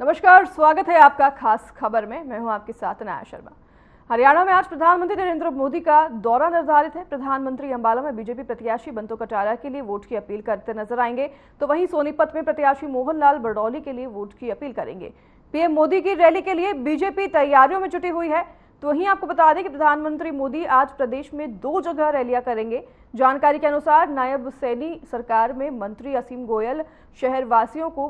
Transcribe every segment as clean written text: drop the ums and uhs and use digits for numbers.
नमस्कार, स्वागत है आपका खास खबर में। मैं हूं आपके साथ अनाया शर्मा। हरियाणा में आज प्रधानमंत्री नरेंद्र मोदी का दौरा निर्धारित है। प्रधानमंत्री अंबाला में बीजेपी प्रत्याशी बंतो कटारिया के लिए वोट की अपील करते नजर आएंगे, तो वहीं सोनीपत में प्रत्याशी मोहन लाल बड़ौली के लिए वोट की अपील करेंगे। पीएम मोदी की रैली के लिए बीजेपी तैयारियों में जुटी हुई है। तो वहीं आपको बता दें कि प्रधानमंत्री मोदी आज प्रदेश में 2 जगह रैलियां करेंगे। जानकारी के अनुसार नायब सैनी सरकार में मंत्री असीम गोयल शहरवासियों को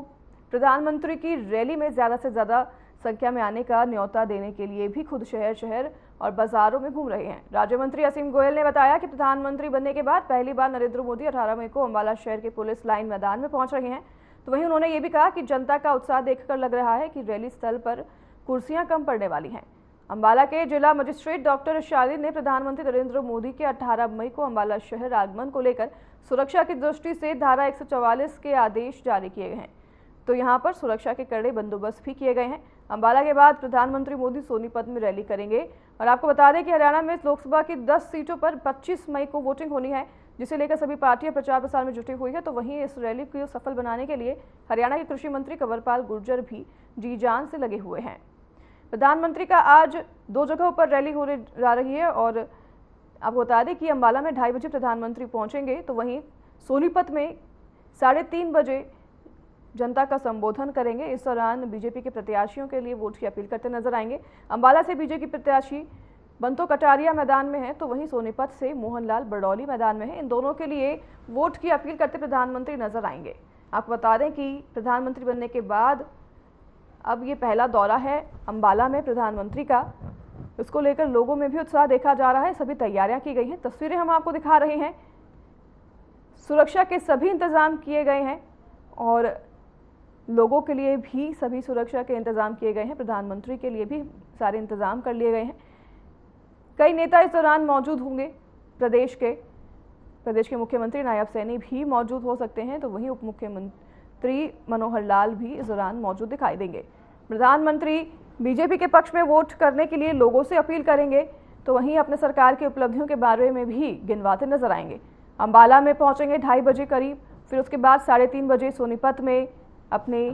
प्रधानमंत्री की रैली में ज्यादा से ज्यादा संख्या में आने का न्योता देने के लिए भी खुद शहर शहर और बाजारों में घूम रहे हैं। राज्य मंत्री असीम गोयल ने बताया कि प्रधानमंत्री बनने के बाद पहली बार नरेंद्र मोदी 18 मई को अंबाला शहर के पुलिस लाइन मैदान में पहुंच रहे हैं। तो वहीं उन्होंने ये भी कहा कि जनता का उत्साह देखकर लग रहा है कि रैली स्थल पर कुर्सियां कम पड़ने वाली हैं। अंबाला के जिला मजिस्ट्रेट डॉक्टर शालिन ने प्रधानमंत्री नरेंद्र मोदी के 18 मई को अंबाला शहर आगमन को लेकर सुरक्षा की दृष्टि से धारा 144 के आदेश जारी किए हैं। तो यहां पर सुरक्षा के कड़े बंदोबस्त भी किए गए हैं। अंबाला के बाद प्रधानमंत्री मोदी सोनीपत में रैली करेंगे। और आपको बता दें कि हरियाणा में लोकसभा की 10 सीटों पर 25 मई को वोटिंग होनी है, जिसे लेकर सभी पार्टियां प्रचार प्रसार में जुटी हुई है। तो वहीं इस रैली को सफल बनाने के लिए हरियाणा के कृषि मंत्री कंवरपाल गुर्जर भी जी जान से लगे हुए हैं। प्रधानमंत्री का आज 2 जगहों पर रैली होने जा रही है और आपको बता दें कि अंबाला में 2:30 बजे प्रधानमंत्री पहुंचेंगे, तो वहीं सोनीपत में 3:30 बजे जनता का संबोधन करेंगे। इस दौरान बीजेपी के प्रत्याशियों के लिए वोट की अपील करते नजर आएंगे। अंबाला से बीजेपी प्रत्याशी बंतो कटारिया मैदान में है, तो वहीं सोनीपत से मोहन लाल बड़ौली मैदान में है। इन दोनों के लिए वोट की अपील करते प्रधानमंत्री नजर आएंगे। आपको बता दें कि प्रधानमंत्री बनने के बाद अब ये पहला दौरा है अंबाला में प्रधानमंत्री का। इसको लेकर लोगों में भी उत्साह देखा जा रहा है। सभी तैयारियां की गई हैं। तस्वीरें हम आपको दिखा रहे हैं। सुरक्षा के सभी इंतजाम किए गए हैं और लोगों के लिए भी सभी सुरक्षा के इंतजाम किए गए हैं। प्रधानमंत्री के लिए भी सारे इंतजाम कर लिए गए हैं। कई नेता इस दौरान मौजूद होंगे। प्रदेश के मुख्यमंत्री नायब सैनी भी मौजूद हो सकते हैं, तो वहीं उप मुख्यमंत्री मनोहर लाल भी इस दौरान मौजूद दिखाई देंगे। प्रधानमंत्री बीजेपी के पक्ष में वोट करने के लिए लोगों से अपील करेंगे, तो वहीं अपने सरकार की उपलब्धियों के बारे में भी गिनवाते नजर आएंगे। अंबाला में पहुंचेंगे 2:30 बजे करीब, फिर उसके बाद 3:30 बजे सोनीपत में अपनी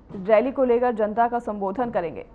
रैली को लेकर जनता का संबोधन करेंगे।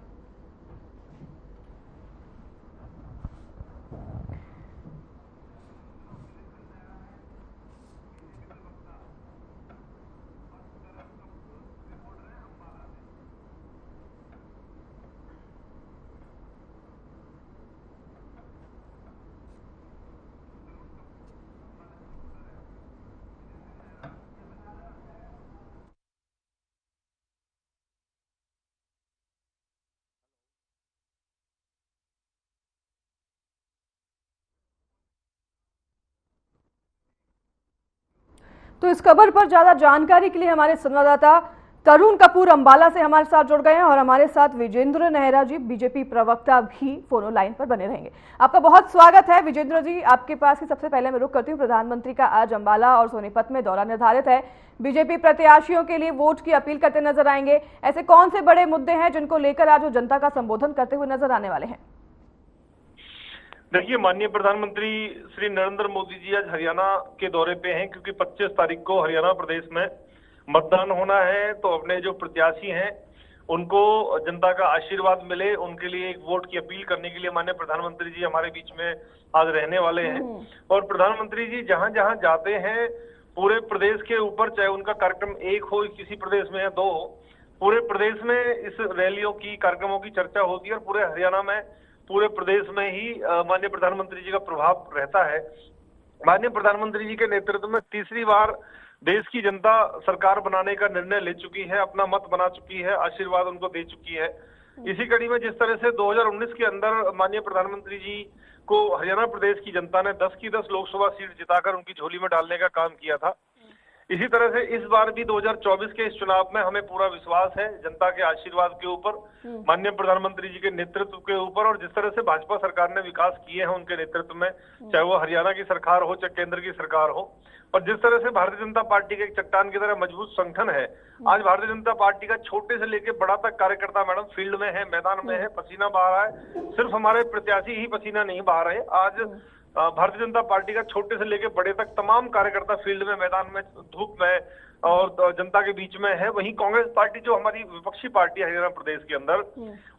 तो इस खबर पर ज्यादा जानकारी के लिए हमारे संवाददाता तरुण कपूर अंबाला से हमारे साथ जुड़ गए हैं और हमारे साथ विजेंद्र नेहरा जी बीजेपी प्रवक्ता भी फोन लाइन पर बने रहेंगे। आपका बहुत स्वागत है विजेंद्र जी। आपके पास ही सबसे पहले मैं रुक करती हूँ। प्रधानमंत्री का आज अंबाला और सोनीपत में दौरा निर्धारित है। बीजेपी प्रत्याशियों के लिए वोट की अपील करते नजर आएंगे। ऐसे कौन से बड़े मुद्दे हैं जिनको लेकर आज वो जनता का संबोधन करते हुए नजर आने वाले हैं? देखिए, माननीय प्रधानमंत्री श्री नरेंद्र मोदी जी आज हरियाणा के दौरे पे हैं, क्योंकि 25 तारीख को हरियाणा प्रदेश में मतदान होना है। तो अपने जो प्रत्याशी हैं उनको जनता का आशीर्वाद मिले, उनके लिए एक वोट की अपील करने के लिए माननीय प्रधानमंत्री जी हमारे बीच में आज रहने वाले हैं। और प्रधानमंत्री जी जहां जहां जाते हैं पूरे प्रदेश के ऊपर, चाहे उनका कार्यक्रम 1 हो, किसी प्रदेश में या 2 हो, पूरे प्रदेश में इस रैलियों की कार्यक्रमों की चर्चा होती है और पूरे हरियाणा में पूरे प्रदेश में ही माननीय प्रधानमंत्री जी का प्रभाव रहता है। माननीय प्रधानमंत्री जी के नेतृत्व में तीसरी बार देश की जनता सरकार बनाने का निर्णय ले चुकी है, अपना मत बना चुकी है, आशीर्वाद उनको दे चुकी है। इसी कड़ी में जिस तरह से 2019 के अंदर माननीय प्रधानमंत्री जी को हरियाणा प्रदेश की जनता ने 10 की 10 लोकसभा सीट जिताकर उनकी झोली में डालने का काम किया था, इसी तरह से इस बार भी 2024 के इस चुनाव में हमें पूरा विश्वास है जनता के आशीर्वाद के ऊपर, माननीय प्रधानमंत्री जी के नेतृत्व के ऊपर। और जिस तरह से भाजपा सरकार ने विकास किए हैं उनके नेतृत्व में, चाहे वो हरियाणा की सरकार हो चाहे केंद्र की सरकार हो, और जिस तरह से भारतीय जनता पार्टी के एक चट्टान की तरह मजबूत संगठन है, आज भारतीय जनता पार्टी का छोटे से लेकर बड़ा तक कार्यकर्ता मैडम फील्ड में है, मैदान में है, पसीना बहा रहा है। सिर्फ हमारे प्रत्याशी ही पसीना नहीं बहा रहे। आज भारतीय जनता पार्टी का छोटे से लेकर बड़े तक तमाम कार्यकर्ता फील्ड में, मैदान में, धूप में और जनता के बीच में है। वहीं कांग्रेस पार्टी जो हमारी विपक्षी पार्टी है हरियाणा प्रदेश के अंदर,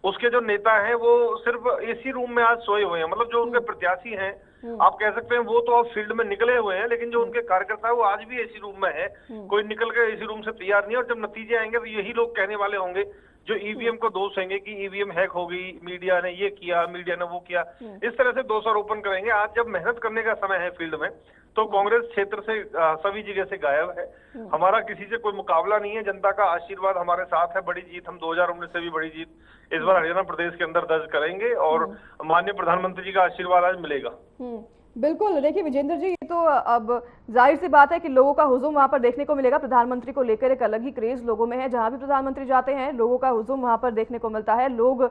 उसके जो नेता हैं वो सिर्फ एसी रूम में आज सोए हुए हैं। मतलब जो उनके प्रत्याशी हैं, आप कह सकते हैं वो तो अब फील्ड में निकले हुए हैं, लेकिन जो उनके कार्यकर्ता है वो आज भी एसी रूम में है। कोई निकल के एसी रूम से तैयार नहीं है। और जब नतीजे आएंगे तो यही लोग कहने वाले होंगे जो ईवीएम को दोष देंगे कि ईवीएम हैक हो गई, मीडिया ने ये किया, मीडिया ने वो किया, इस तरह से दोषारोपण करेंगे। आज जब मेहनत करने का समय है फील्ड में, तो कांग्रेस क्षेत्र से सभी जगह से गायब है। हमारा किसी से कोई मुकाबला नहीं है। जनता का आशीर्वाद हमारे साथ है। बड़ी जीत, हम 2019 से भी बड़ी जीत इस बार हरियाणा प्रदेश के अंदर दर्ज करेंगे और माननीय प्रधानमंत्री जी का आशीर्वाद आज मिलेगा। बिल्कुल। देखिए विजेंद्र जी, ये तो अब जाहिर सी बात है कि लोगों का हुजूम वहां पर देखने को मिलेगा। प्रधानमंत्री को लेकर एक अलग ही क्रेज लोगों में है। जहां भी प्रधानमंत्री जाते हैं लोगों का हुजूम वहां पर देखने को मिलता है। लोग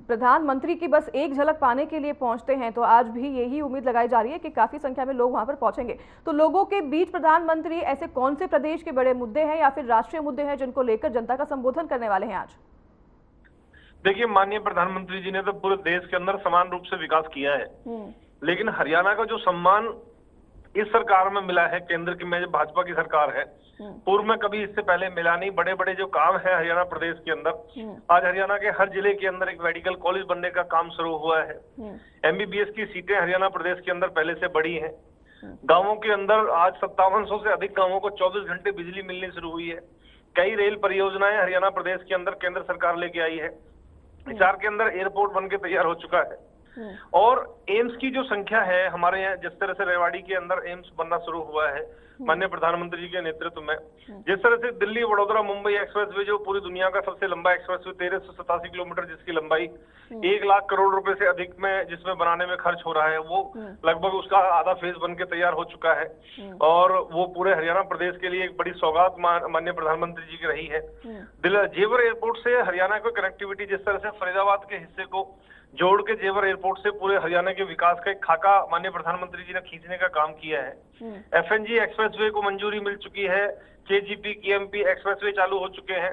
प्रधानमंत्री की बस एक झलक पाने के लिए पहुंचते हैं। तो आज भी यही उम्मीद लगाई जा रही है कि काफी संख्या में लोग वहां पर पहुंचेंगे। तो लोगों के बीच प्रधानमंत्री ऐसे कौन से प्रदेश के बड़े मुद्दे हैं या फिर राष्ट्रीय मुद्दे हैं जिनको लेकर जनता का संबोधन करने वाले हैं आज? देखिए, माननीय प्रधानमंत्री जी ने तो पूरे देश के अंदर समान रूप से विकास किया है, लेकिन हरियाणा का जो सम्मान इस सरकार में मिला है, केंद्र की में भाजपा की सरकार है, पूर्व में कभी इससे पहले मिला नहीं। बड़े बड़े जो काम है हरियाणा प्रदेश के अंदर, आज हरियाणा के हर जिले के अंदर एक मेडिकल कॉलेज बनने का काम शुरू हुआ है। एमबीबीएस की सीटें हरियाणा प्रदेश के अंदर पहले से बढ़ी हैं। गांवों के अंदर आज 5700 से अधिक गांवों को 24 घंटे बिजली मिलनी शुरू हुई है। कई रेल परियोजनाएं हरियाणा प्रदेश के अंदर केंद्र सरकार लेके आई है। हिसार के अंदर एयरपोर्ट बनके तैयार हो चुका है। और एम्स की जो संख्या है हमारे यहाँ, जिस तरह से रेवाड़ी के अंदर एम्स बनना शुरू हुआ है माननीय प्रधानमंत्री जी के नेतृत्व में, जिस तरह से दिल्ली वडोदरा मुंबई एक्सप्रेसवे जो पूरी दुनिया का सबसे लंबा एक्सप्रेसवे 1387 किलोमीटर जिसकी लंबाई 1 लाख करोड़ रुपए से अधिक में जिसमें बनाने में खर्च हो रहा है, वो लगभग उसका आधा फेज बन के तैयार हो चुका है। और वो पूरे हरियाणा प्रदेश के लिए एक बड़ी सौगात माननीय प्रधानमंत्री जी की रही है। जेवर एयरपोर्ट से हरियाणा को कनेक्टिविटी, जिस तरह से फरीदाबाद के हिस्से को जोड़ के जेवर एयरपोर्ट से पूरे हरियाणा के विकास का एक खाका माननीय प्रधानमंत्री जी ने खींचने का काम किया है। एफएनजी एक्सप्रेसवे को मंजूरी मिल चुकी है। केजीपी केएमपी एक्सप्रेसवे चालू हो चुके हैं।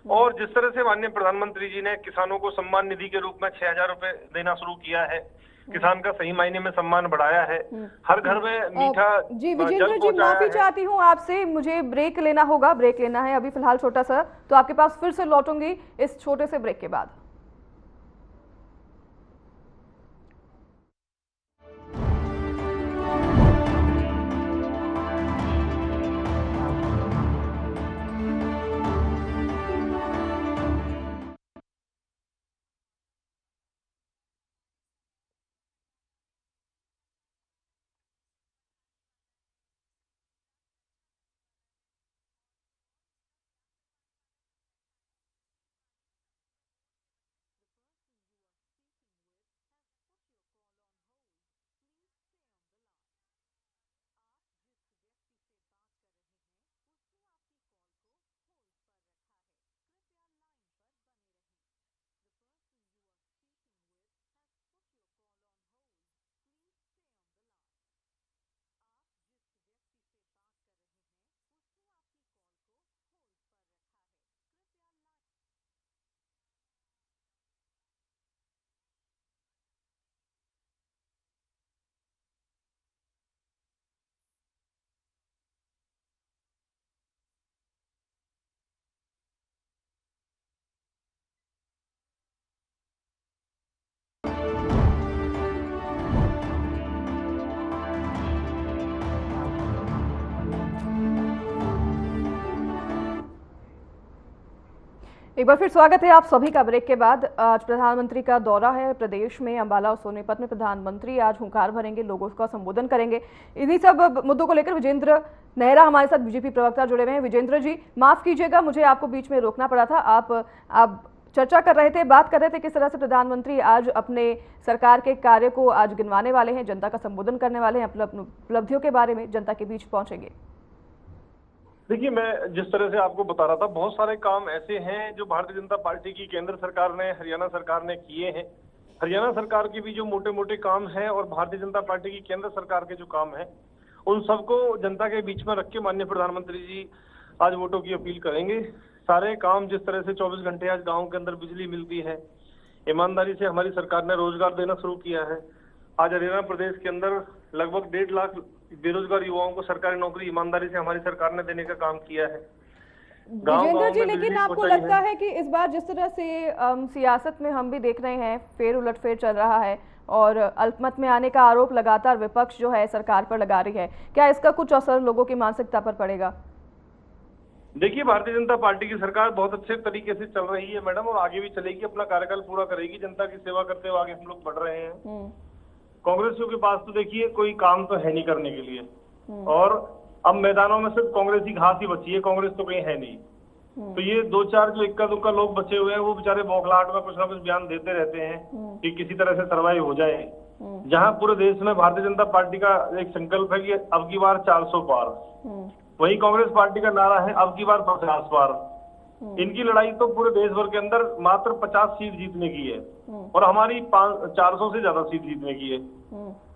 और जिस तरह से माननीय प्रधानमंत्री जी ने किसानों को सम्मान निधि के रूप में 6000 रुपए देना शुरू किया है, किसान का सही मायने में सम्मान बढ़ाया है। हर घर में मीठा जी विजेंद्र जी, माफी चाहती हूँ आपसे, मुझे ब्रेक लेना होगा, ब्रेक लेना है अभी फिलहाल छोटा सा, तो आपके पास फिर से लौटूंगी इस छोटे से ब्रेक के बाद। एक बार फिर स्वागत है आप सभी का ब्रेक के बाद। आज प्रधानमंत्री का दौरा है प्रदेश में, अंबाला और सोनीपत में प्रधानमंत्री आज हुंकार भरेंगे, लोगों का संबोधन करेंगे। इन्हीं सब मुद्दों को लेकर विजेंद्र नेहरा हमारे साथ बीजेपी प्रवक्ता जुड़े हुए हैं। विजेंद्र जी, माफ कीजिएगा, मुझे आपको बीच में रोकना पड़ा था। आप चर्चा कर रहे थे, बात कर रहे थे किस तरह से प्रधानमंत्री आज अपने सरकार के कार्य को आज गिनवाने वाले हैं, जनता का संबोधन करने वाले हैं, उपलब्धियों के बारे में जनता के बीच पहुंचेंगे। देखिए, मैं जिस तरह से आपको बता रहा था, बहुत सारे काम ऐसे हैं जो भारतीय जनता पार्टी की केंद्र सरकार ने, हरियाणा सरकार ने किए हैं। हरियाणा सरकार की भी जो मोटे मोटे काम हैं और भारतीय जनता पार्टी की केंद्र सरकार के जो काम हैं, उन सबको जनता के बीच में रख के माननीय प्रधानमंत्री जी आज वोटों की अपील करेंगे। सारे काम, जिस तरह से 24 घंटे आज गाँव के अंदर बिजली मिलती है, ईमानदारी से हमारी सरकार ने रोजगार देना शुरू किया है। आज हरियाणा प्रदेश के अंदर लगभग 1.5 लाख बेरोजगार युवाओं को सरकारी नौकरी ईमानदारी से हमारी सरकार ने देने का काम किया है। विजेंद्र जी, लेकिन आपको लगता है कि इस बार जिस तरह से सियासत में हम भी देख रहे हैं, फेर उलटफेर चल रहा है और अल्पमत में आने का आरोप लगातार विपक्ष जो है सरकार पर लगा रही है, क्या इसका कुछ असर लोगों की मानसिकता पर पड़ेगा? देखिए, भारतीय जनता पार्टी की सरकार बहुत अच्छे तरीके से चल रही है मैडम, और आगे भी चलेगी, अपना कार्यकाल पूरा करेगी, जनता की सेवा करते हुए आगे हम लोग बढ़ रहे हैं। कांग्रेसियों के पास तो देखिए कोई काम तो है नहीं करने के लिए, और अब मैदानों में सिर्फ कांग्रेस की घास ही बची है, कांग्रेस तो कहीं है नहीं। तो ये 2-4 जो इक्का दुक्का लोग बचे हुए हैं वो बेचारे बौखलाहट में कुछ ना कुछ बयान देते रहते हैं कि किसी तरह से सर्वाइव हो जाए। जहां पूरे देश में भारतीय जनता पार्टी का एक संकल्प है कि अब की बार 400 पार, वहीं कांग्रेस पार्टी का नारा है अब की बार 50 पार। इनकी लड़ाई तो पूरे देश भर के अंदर मात्र 50 सीट जीतने की है और हमारी 400 से ज्यादा सीट जीतने की है।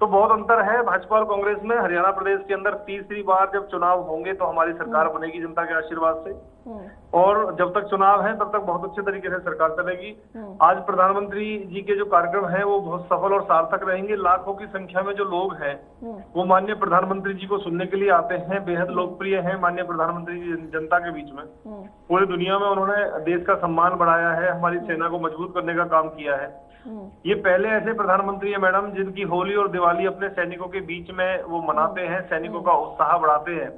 तो बहुत अंतर है भाजपा और कांग्रेस में। हरियाणा प्रदेश के अंदर तीसरी बार जब चुनाव होंगे तो हमारी सरकार बनेगी जनता के आशीर्वाद से, और जब तक चुनाव है तब तक बहुत अच्छे तरीके से सरकार चलेगी। आज प्रधानमंत्री जी के जो कार्यक्रम है वो बहुत सफल और सार्थक रहेंगे। लाखों की संख्या में जो लोग हैं वो माननीय प्रधानमंत्री जी को सुनने के लिए आते हैं, बेहद लोकप्रिय हैं माननीय प्रधानमंत्री जी जनता के बीच में। पूरी दुनिया में उन्होंने देश का सम्मान बढ़ाया है, हमारी सेना को मजबूत करने का काम किया है। ये पहले ऐसे प्रधानमंत्री है मैडम जिनकी होली और दिवाली अपने सैनिकों के बीच में वो मनाते हैं, सैनिकों का उत्साह बढ़ाते हैं।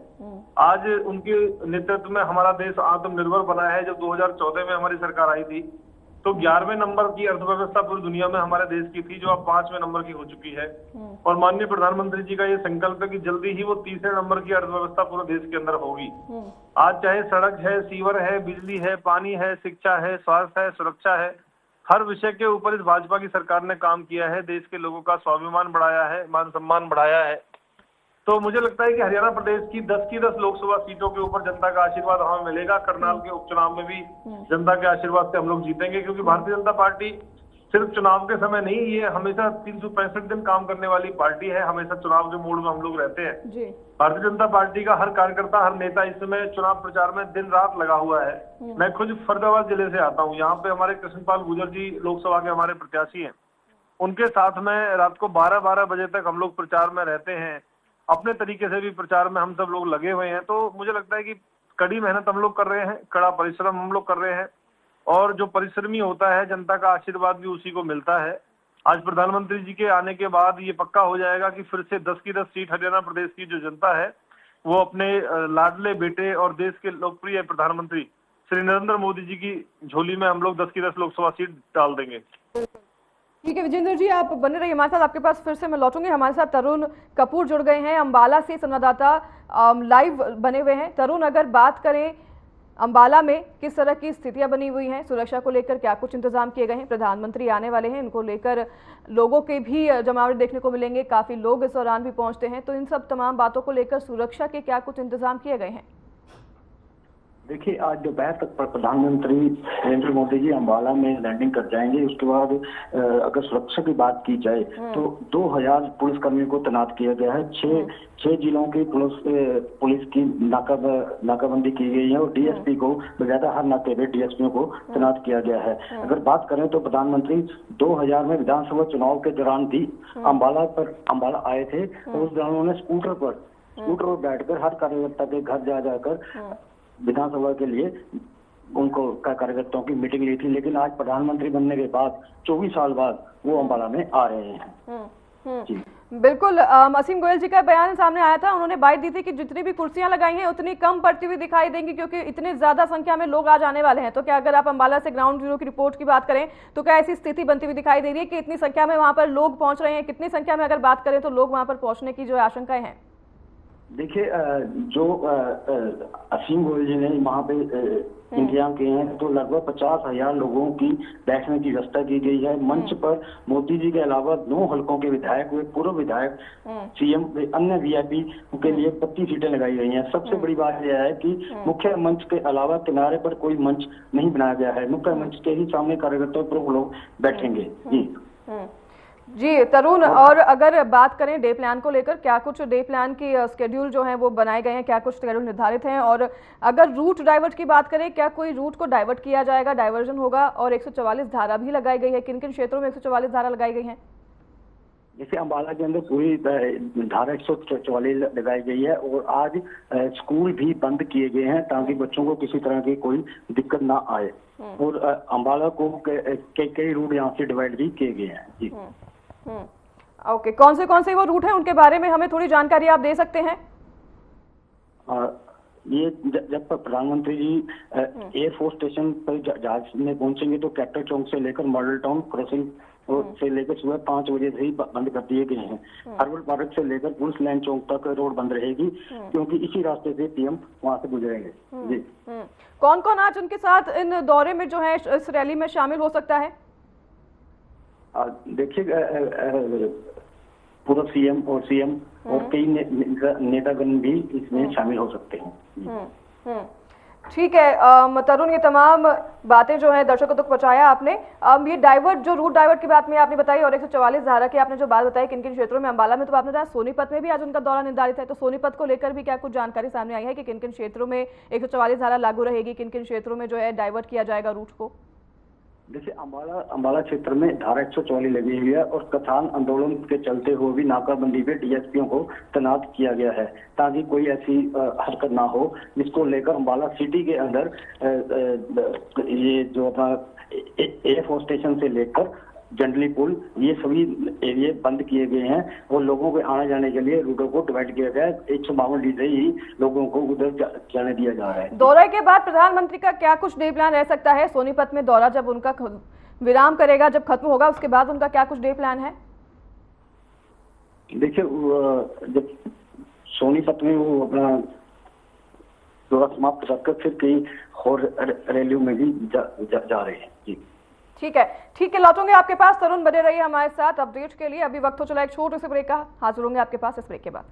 आज उनके नेतृत्व में हमारा देश आत्मनिर्भर बना है। जब 2014 में हमारी सरकार आई थी तो 11वें नंबर की अर्थव्यवस्था पूरी दुनिया में हमारे देश की थी, जो अब 5वें नंबर की हो चुकी है। और माननीय प्रधानमंत्री जी का ये संकल्प है कि जल्दी ही वो 3रे नंबर की अर्थव्यवस्था पूरे देश के अंदर होगी। आज चाहे सड़क है, सीवर है, बिजली है, पानी है, शिक्षा है, स्वास्थ्य है, सुरक्षा है, हर विषय के ऊपर इस भाजपा की सरकार ने काम किया है। देश के लोगों का स्वाभिमान बढ़ाया है, मान सम्मान बढ़ाया है। तो मुझे लगता है कि हरियाणा प्रदेश की 10 की 10 लोकसभा सीटों के ऊपर जनता का आशीर्वाद हमें मिलेगा। करनाल के उपचुनाव में भी जनता के आशीर्वाद से हम लोग जीतेंगे, क्योंकि भारतीय जनता पार्टी सिर्फ चुनाव के समय नहीं, ये हमेशा 365 दिन काम करने वाली पार्टी है। हमेशा चुनाव के मूड में हम लोग रहते हैं। भारतीय जनता पार्टी का हर कार्यकर्ता, हर नेता इस समय चुनाव प्रचार में दिन रात लगा हुआ है। मैं खुद फरीदाबाद जिले से आता हूँ। यहाँ पे हमारे कृष्णपाल गुर्जर जी लोकसभा के हमारे प्रत्याशी हैं। उनके साथ में रात को 12-12 बजे तक हम लोग प्रचार में रहते हैं। अपने तरीके से भी प्रचार में हम सब लोग लगे हुए हैं। तो मुझे लगता है कि कड़ी मेहनत हम लोग कर रहे हैं, कड़ा परिश्रम हम लोग कर रहे हैं, और जो परिश्रमी होता है जनता का आशीर्वाद भी उसी को मिलता है। आज प्रधानमंत्री जी के आने के बाद ये पक्का हो जाएगा कि फिर से 10 की 10 सीट हरियाणा प्रदेश की जो जनता है वो अपने लाडले बेटे और देश के लोकप्रिय प्रधानमंत्री श्री नरेंद्र मोदी जी की झोली में हम लोग 10 की 10 लोकसभा सीट डाल देंगे। ठीक है विजेंद्र जी, आप बने रहिए हमारे साथ। आपके पास फिर से मैं लौटूंगी। हमारे साथ तरुण कपूर जुड़ गए हैं, अंबाला से संवाददाता लाइव बने हुए हैं। तरुण, अगर बात करें अंबाला में किस तरह की स्थितियां बनी हुई हैं, सुरक्षा को लेकर क्या कुछ इंतजाम किए गए हैं? प्रधानमंत्री आने वाले हैं, इनको लेकर लोगों के भी जमावड़े देखने को मिलेंगे, काफी लोग इस दौरान भी पहुंचते हैं, तो इन सब तमाम बातों को लेकर सुरक्षा के क्या कुछ इंतजाम किए गए हैं? देखिए, आज दोपहर तक प्रधानमंत्री नरेंद्र मोदी जी अंबाला में लैंडिंग कर जाएंगे। उसके बाद अगर सुरक्षा की बात की जाए तो 2000 पुलिसकर्मियों को तैनात किया गया है। 6 जिलों की पुलिस की नाकाबंदी की गई है और डीएसपी को बकायदा हर नाके पे डीएसपी को तैनात किया गया है। अगर बात करें तो प्रधानमंत्री 2000 में विधानसभा चुनाव के दौरान भी अंबाला आए थे और उस दौरान उन्होंने स्कूटर पर बैठकर हर कार्यकर्ता के घर जा जाकर विधानसभा के लिए उनको कार्यकर्ताओं की मीटिंग ली थी। लेकिन आज प्रधानमंत्री बनने के बाद 24 साल बाद वो अंबाला में आ रहे हैं। जी बिल्कुल, असीम गोयल जी का बयान सामने आया था। उन्होंने बात दी थी कि जितनी भी कुर्सियां लगाई हैं उतनी कम पड़ती हुई दिखाई देंगी, क्योंकि इतनी ज्यादा संख्या में लोग आज आने वाले हैं। तो क्या अगर आप अंबाला से ग्राउंड जीरो की रिपोर्ट की बात करें तो क्या ऐसी स्थिति बनती हुई दिखाई दे रही है कि इतनी संख्या में वहां पर लोग पहुंच रहे हैं? कितनी संख्या में अगर बात करें तो लोग वहां पर पहुंचने की जो आशंकाएं हैं? देखिए, जो असीम गोयल जी ने वहाँ पे इंतजाम किए हैं तो लगभग 50,000 लोगों की बैठने की व्यवस्था की गई है। मंच पर मोदी जी के अलावा 9 हलकों के विधायक हुए, पूर्व विधायक, सीएम, अन्य वीआईपी के लिए 25 सीटें लगाई गई हैं। सबसे बड़ी बात यह है कि मुख्य मंच के अलावा किनारे पर कोई मंच नहीं बनाया गया है। मुख्य मंच के ही सामने कार्यकर्ता प्रमुख लोग बैठेंगे। जी तरुण, और अगर बात करें डे प्लान को लेकर, क्या कुछ डे प्लान की स्केड्यूल जो है वो बनाए गए हैं, क्या कुछ शेड्यूल निर्धारित हैं? और अगर रूट डाइवर्ट की बात करें, क्या कोई रूट को डाइवर्ट किया जाएगा, डाइवर्जन होगा? और 144 धारा भी लगाई गई है, किन किन क्षेत्रों में 144 धारा लगाई गई है? जैसे अम्बाला के अंदर पूरी धारा 144 लगाई गई है और आज स्कूल भी बंद किए गए हैं ताकि बच्चों को किसी तरह की कोई दिक्कत ना आए। और अम्बाला को कई रूट यहाँ से डिवाइड भी किए गए हैं जी। ओके, कौन से वो रूट हैं, उनके बारे में हमें थोड़ी जानकारी आप दे सकते हैं? ये जब प्रधानमंत्री जी एयरफोर्स स्टेशन पर जहाज में पहुंचेंगे तो कैप्टन चौक से लेकर मॉडल टाउन क्रॉसिंग से लेकर सुबह 5 बजे से ही बंद कर दिए गए हैं। हर्बल पार्क से लेकर पुलिस लाइन चौक तक रोड बंद रहेगी क्योंकि इसी रास्ते से पीएम वहां से गुजरेंगे जी। कौन कौन आज उनके साथ इन दौरे में जो है इस रैली में शामिल हो सकता है? देखिए पूरा सीएम और कई नेतागण भी इसमें शामिल हो सकते हैं। ठीक है तरुण, ये तमाम बातें जो है दर्शकों तक पहुंचाया आपने। ये डाइवर्ट, जो रूट डाइवर्ट की बात में आपने बताई और 144 धारा की आपने जो बात बताई किन किन क्षेत्रों में, अम्बाला में तो आपने बताया, सोनीपत में भी आज उनका दौरा निर्धारित है, तो सोनीपत को लेकर भी क्या कुछ जानकारी सामने आई है कि किन किन क्षेत्रों में 144 धारा लागू रहेगी, किन किन क्षेत्रों में जो है डाइवर्ट किया जाएगा रूट को? जैसे अम्बाला क्षेत्र में धारा 144 लगी हुई है और किसान आंदोलन के चलते हुए भी नाकाबंदी पे डीएसपीओ को तैनात किया गया है ताकि कोई ऐसी हरकत ना हो, जिसको लेकर अम्बाला सिटी के अंदर ये जो अपना एयरफोर्स स्टेशन से लेकर जंडली पुल ये सभी एरिया बंद किए गए हैं और लोगों के आने जाने के लिए रूटों को डिवाइड किया गया है। 152 से ही लोगों को उधर जाने दिया जा रहा है। दौरे के बाद प्रधानमंत्री का क्या कुछ डे प्लान रह सकता है? सोनीपत में दौरा जब उनका विराम करेगा, जब खत्म होगा, उसके बाद उनका क्या कुछ डे प्लान है? देखिए जब सोनीपत में वो अपना दौरा समाप्त करकर फिर कई और रैलियों में भी जा रहे हैं जी। ठीक है, लौटूंगे आपके पास। तरुण बने रहिए हमारे साथ अपडेट के लिए। अभी वक्त हो चला एक छोटे से ब्रेक का, हाजिर होंगे आपके पास इस ब्रेक के बाद।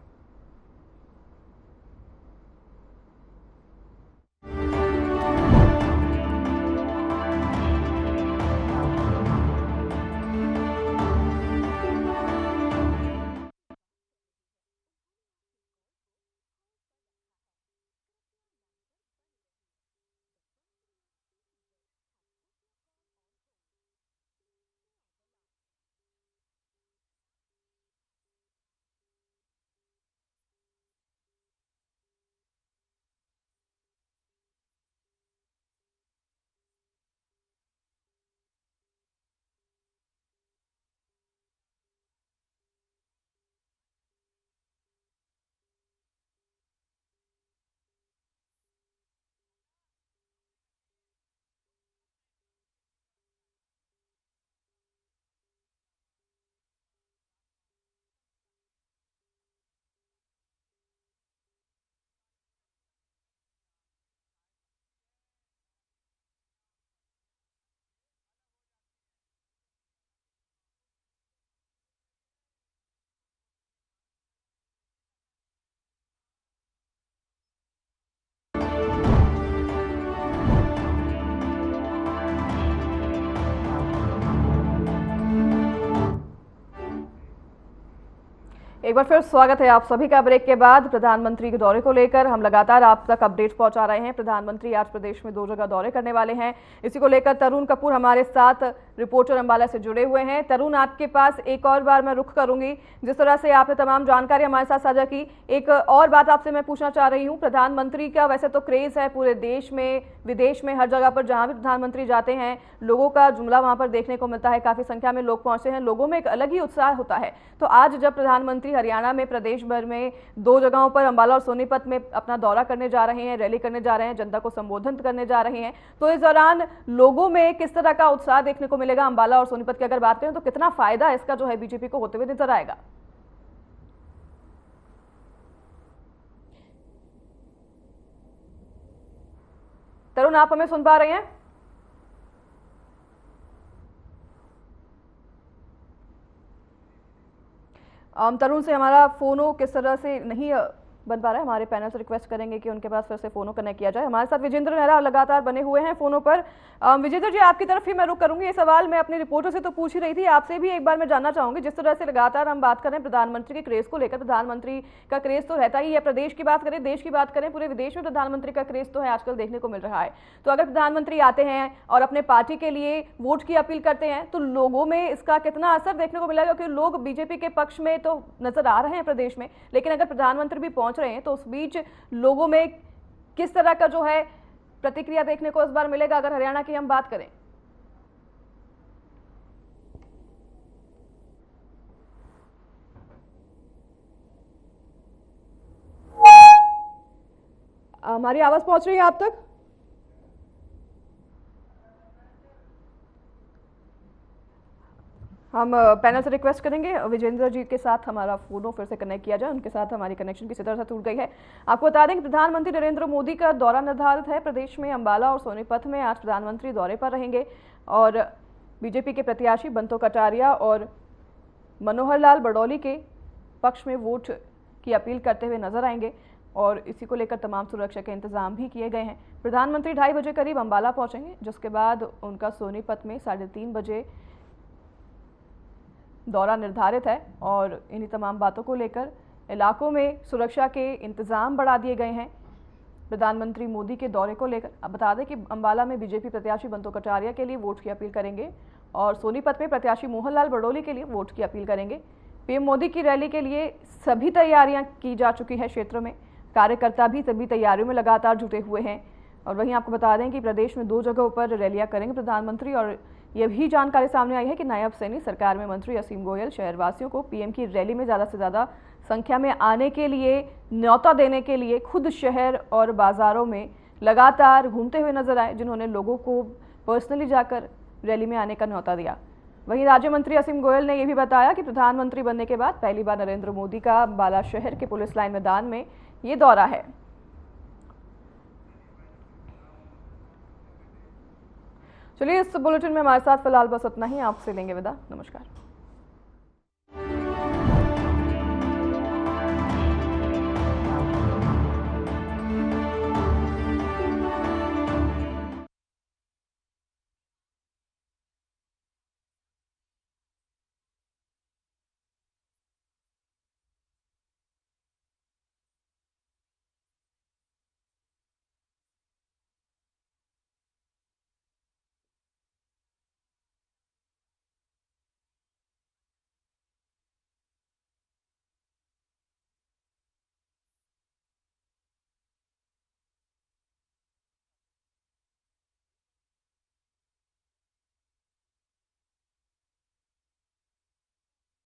एक बार फिर स्वागत है आप सभी का ब्रेक के बाद। प्रधानमंत्री के दौरे को लेकर हम लगातार आप तक अपडेट पहुंचा रहे हैं। प्रधानमंत्री आज प्रदेश में 2 जगह दौरे करने वाले हैं। इसी को लेकर तरुण कपूर हमारे साथ रिपोर्टर अम्बाला से जुड़े हुए हैं। तरुण, आपके पास एक और बार मैं रुख करूंगी, जिस तरह से आपने तमाम जानकारी हमारे साथ साझा की, एक और बात आपसे मैं पूछना चाह रही हूँ। प्रधानमंत्री का वैसे तो क्रेज है पूरे देश में, विदेश में, हर जगह पर जहाँ भी प्रधानमंत्री जाते हैं लोगों का जुमला वहां पर देखने को मिलता है, काफी संख्या में लोग पहुंचते हैं, लोगों में एक अलग ही उत्साह होता है। तो आज जब प्रधानमंत्री हरियाणा में प्रदेश भर में 2 जगहों पर अम्बाला और सोनीपत में अपना दौरा करने जा रहे हैं, रैली करने जा रहे हैं, जनता को संबोधित करने जा रहे हैं, तो इस दौरान लोगों में किस तरह का उत्साह देखने को मिलेगा? अम्बाला और सोनीपत की अगर बात करें तो कितना फायदा इसका जो है बीजेपी को होते हुए नजर आएगा? तरुण, आप हमें सुन पा रहे हैं? तरुण से हमारा फोनो किस तरह से नहीं बन पा रहा है। हमारे पैनल से रिक्वेस्ट करेंगे कि उनके पास फिर से फोनो कनेक्ट किया जाए। हमारे साथ विजेंद्र नेहरा लगातार बने हुए हैं फोनों पर। विजेंद्र जी, आपकी तरफ ही मैं रुक करूंगी। ये सवाल मैं अपनी रिपोर्टर से तो पूछ ही रही थी, आपसे भी एक बार मैं जानना चाहूंगी। जिस तरह से लगातार हम बात करें प्रधानमंत्री के क्रेज को लेकर, प्रधानमंत्री का क्रेज तो रहता ही है। प्रदेश की बात करें, देश की बात करें, पूरे विदेश में प्रधानमंत्री का क्रेज तो है, आजकल देखने को मिल रहा है। तो अगर प्रधानमंत्री आते हैं और अपने पार्टी के लिए वोट की अपील करते हैं तो लोगों में इसका कितना असर देखने को मिलेगा? क्योंकि लोग बीजेपी के पक्ष में तो नजर आ रहे हैं प्रदेश में, लेकिन अगर प्रधानमंत्री भी पहुंच रहे हैं तो उस बीच लोगों में किस तरह का जो है प्रतिक्रिया देखने को इस बार मिलेगा, अगर हरियाणा की हम बात करें? हमारी आवाज पहुंच रही है आप तक? हम पैनल से रिक्वेस्ट करेंगे विजेंद्र जी के साथ हमारा फोनो फिर से कनेक्ट किया जाए, उनके साथ हमारी कनेक्शन किसी तरह से टूट गई है। आपको बता दें कि प्रधानमंत्री नरेंद्र मोदी का दौरा निर्धारित है प्रदेश में। अंबाला और सोनीपत में आज प्रधानमंत्री दौरे पर रहेंगे और बीजेपी के प्रत्याशी बंतो कटारिया और मनोहर लाल बड़ौली के पक्ष में वोट की अपील करते हुए नजर आएंगे और इसी को लेकर तमाम सुरक्षा के इंतजाम भी किए गए हैं। प्रधानमंत्री 2:30 बजे करीब अंबाला पहुंचेंगे, जिसके बाद उनका सोनीपत में 3:30 बजे दौरा निर्धारित है और इन्हीं तमाम बातों को लेकर इलाकों में सुरक्षा के इंतजाम बढ़ा दिए गए हैं प्रधानमंत्री मोदी के दौरे को लेकर। अब बता दें कि अंबाला में बीजेपी प्रत्याशी बंतो कटारिया के लिए वोट की अपील करेंगे और सोनीपत में प्रत्याशी मोहन लाल बड़ौली के लिए वोट की अपील करेंगे। पीएम मोदी की रैली के लिए सभी तैयारियां की जा चुकी है, क्षेत्र में कार्यकर्ता भी सभी तैयारियों में लगातार जुटे हुए हैं। और वहीं आपको बता दें कि प्रदेश में 2 जगहों पर रैलियां करेंगे प्रधानमंत्री और यह भी जानकारी सामने आई है कि नायब सैनी सरकार में मंत्री असीम गोयल शहरवासियों को पीएम की रैली में ज़्यादा से ज़्यादा संख्या में आने के लिए न्योता देने के लिए खुद शहर और बाजारों में लगातार घूमते हुए नजर आए, जिन्होंने लोगों को पर्सनली जाकर रैली में आने का न्योता दिया। वहीं राज्य मंत्री असीम गोयल ने यह भी बताया कि प्रधानमंत्री बनने के बाद पहली बार नरेंद्र मोदी का अंबाला शहर के पुलिस लाइन मैदान में ये दौरा है। चलिए, इस बुलेटिन में हमारे साथ फिलहाल बस इतना ही। आपसे लेंगे विदा। नमस्कार।